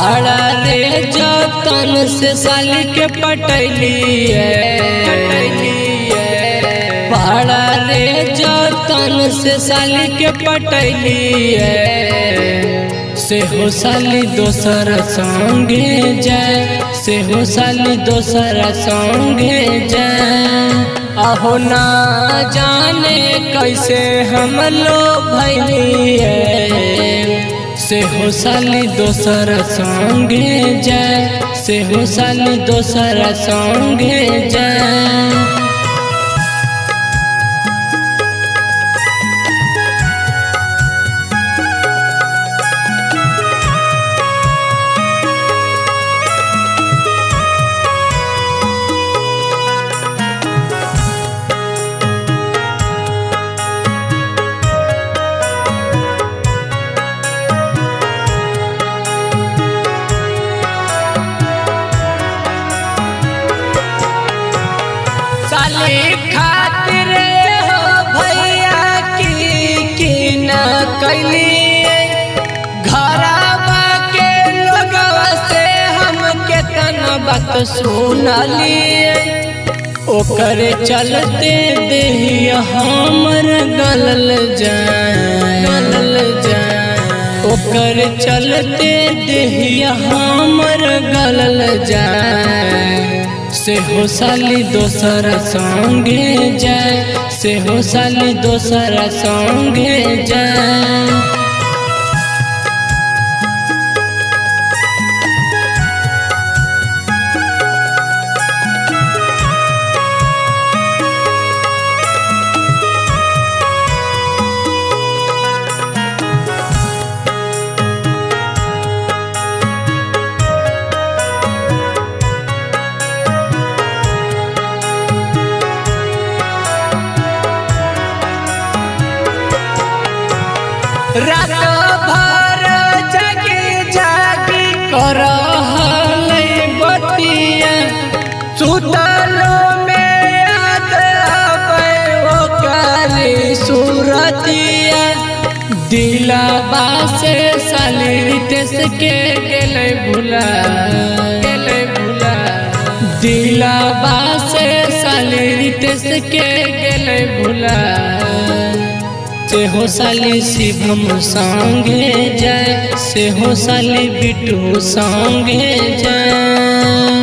बड़ा रे जतन से साली के पटैली बड़ा रे जतन से साली के पटैली से हो साली दोसर संगे जाए से हो साली दोसर संगे जाए। अहो ना जाने कैसे हम लोग भैली से हो साली दोसर संगे जाए से हो साली दोसर संगे जाए। खातिर हो भैया की न कैलिए घरवा के लोगवा से हम केतना बात सुनलिए ओकरे चलते देहिया हमर गलल जाए ओकरे चलते देहिया हमर गलल जाए। से हो साली दोसर संगे जाए से हो साली दोसर संगे जाए। रात भर जागी जागी करहल बतिया सुतलो में याद आवे ओकर सूरतिया दिलवा से साली देश के गेले भुला दिलवा से साली देश के गेले भुला। से हो साली शिवम संगे जाए से हो साली बिट्टू संगे जाए।